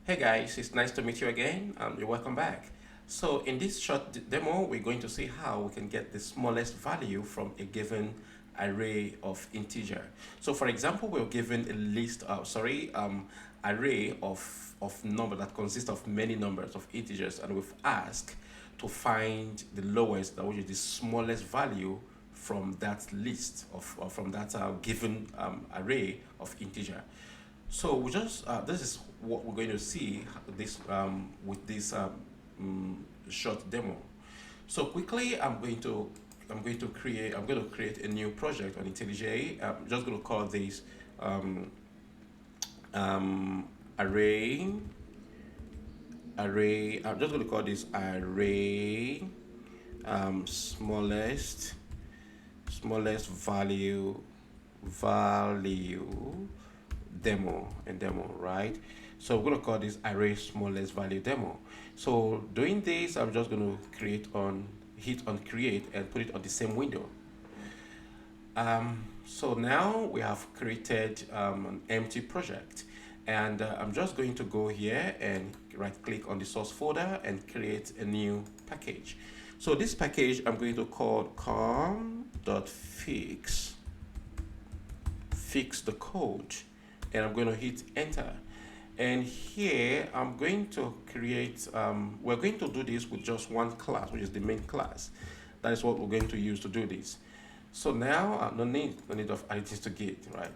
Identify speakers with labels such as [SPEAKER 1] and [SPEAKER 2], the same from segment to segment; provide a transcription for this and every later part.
[SPEAKER 1] Hey guys, it's nice to meet you again. You're welcome back. So in this short demo, we're going to see how we can get the smallest value from a given array of integer. So for example, we're given a list of, array of number that consists of many numbers of integers, and we've asked to find the lowest, that which is the smallest value from that list of, or from that given array of integer. So we just this is what we're going to see this with this short demo. So quickly, I'm going to create a new project on IntelliJ. I'm just going to call this um, um, array array. I'm just going to call this array smallest value demo, right? So we're going to call this array smallest value demo. So doing this, I'm just going to hit on create and put it on the same window. So now we have created an empty project, and I'm just going to go here and right click on the source folder and create a new package. So this package I'm going to call fix the code, and I'm going to hit enter. And here I'm going to create, we're going to do this with just one class, which is the main class. That is what we're going to use to do this. So now, no need of adding this to Git, right?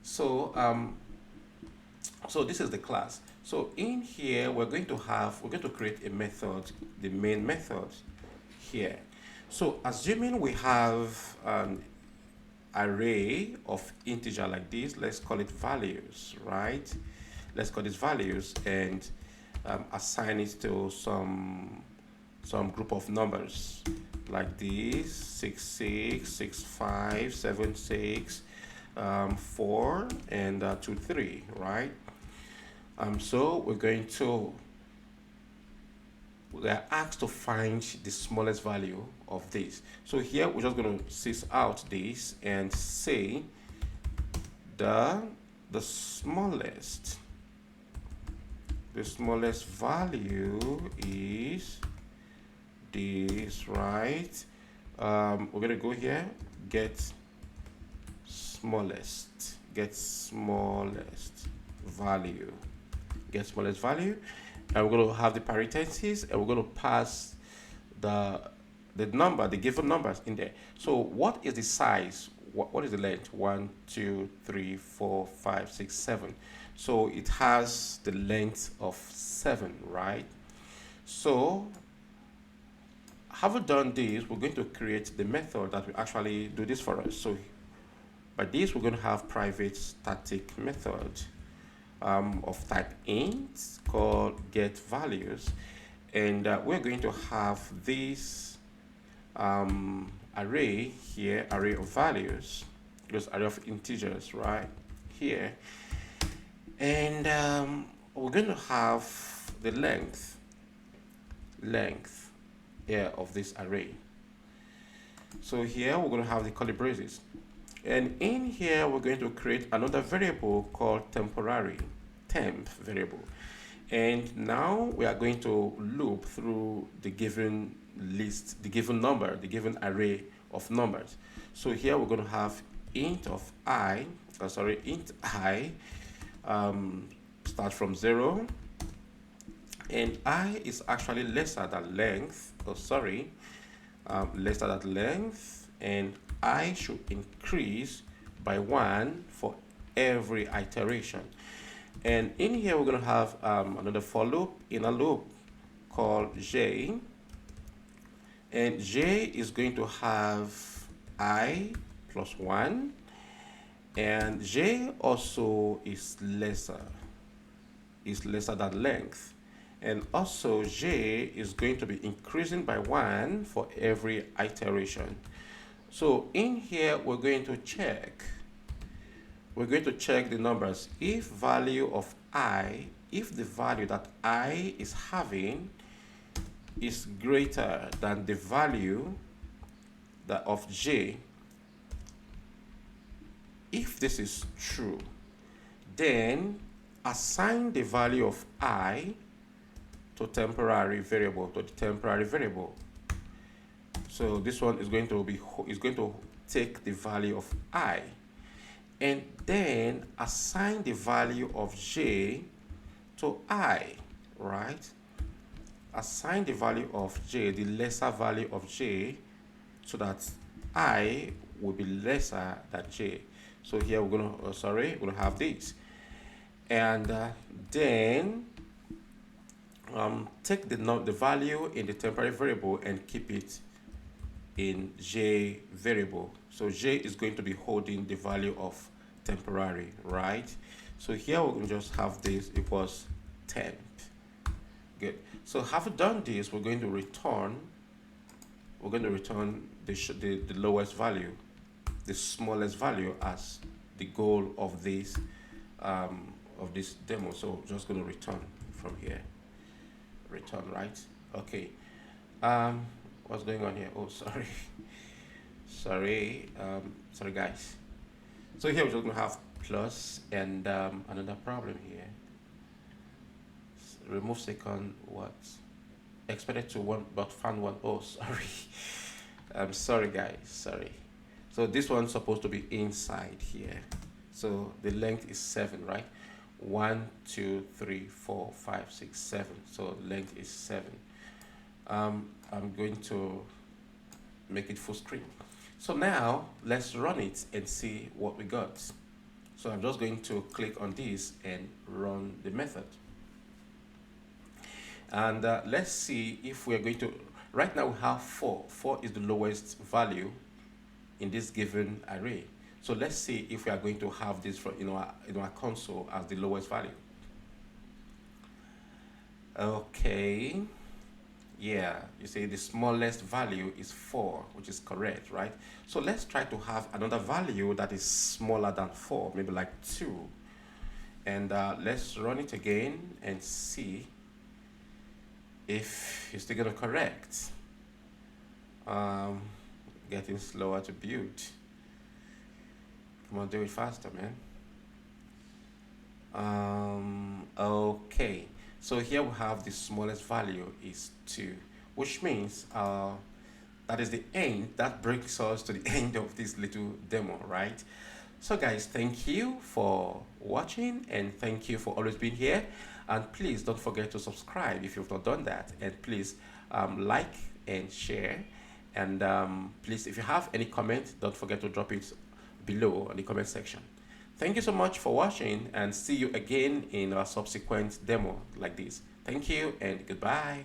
[SPEAKER 1] So, so this is the class. So in here, we're going to create a method, the main method here. So assuming we have an array of integer like this, let's call it values, right? Let's call this values and assign it to some group of numbers like this: 66, 65, 76, 4, and 2, 3, right? So we are asked to find the smallest value of this. So here we're just going to sys out this and say the smallest value is this, right? We're going to go here, get smallest value, and we're going to have the parentheses, and we're going to pass the given numbers in there. So what is the size? What is the length? 1, 2, 3, 4, 5, 6, 7. So it has the length of 7, right? So having done this, we're going to create the method that will actually do this for us. So by this, we're going to have private static method of type int called get values, and we're going to have this array here, array of values, because array of integers right here, and we're going to have the length here of this array. So here we're going to have the curly braces, and in here we're going to create another variable called temp variable. And now we are going to loop through the given list, the given number, the given array of numbers. So here we're going to have int I start from 0, and I is actually lesser than length, lesser than length, and I should increase by 1 for every iteration. And in here we're going to have another for loop, inner loop called j, and j is going to have I plus 1, and j also is lesser than length, and also j is going to be increasing by 1 for every iteration. So in here we're going to check the numbers. If value of I, if the value that I is having is greater than the value of j, if this is true, then assign the value of I to temporary variable, to the temporary variable. So this one is going to take the value of I, and then assign the value of j to I, right? Assign the value of j, the lesser value of j, so that I will be lesser than j. So here we're gonna have this, and then take the value in the temporary variable and keep it in j variable. So j is going to be holding the value of temporary, right? So here we can just have this equals temp. Good. So having done this, we're going to return the lowest value, the smallest value, as the goal of this demo. So just going to return from here. Return, right? Okay. What's going on here? Oh, sorry. Sorry guys. So here we're just going to have plus, and another problem here. Remove second what? Expected to one but found one. Oh, sorry. I'm sorry guys, sorry. So this one's supposed to be inside here. So the length is 7, right? 1, 2, 3, 4, 5, 6, 7. So length is 7. I'm going to make it full screen. So now let's run it and see what we got. So I'm just going to click on this and run the method. And let's see if we're going to, right now we have 4. 4 is the lowest value in this given array. So let's see if we are going to have this in our console as the lowest value. Okay. Yeah, you see the smallest value is 4, which is correct, right? So let's try to have another value that is smaller than 4, maybe like 2. And let's run it again and see if it's still gonna correct. Getting slower to build. Come on, do it faster, man. Okay. So here we have the smallest value is 2, which means that is the end. That brings us to the end of this little demo, right? So guys, thank you for watching, and thank you for always being here. And please don't forget to subscribe if you've not done that. And please like and share. And please, if you have any comment, don't forget to drop it below in the comment section. Thank you so much for watching, and see you again in our subsequent demo like this. Thank you and goodbye.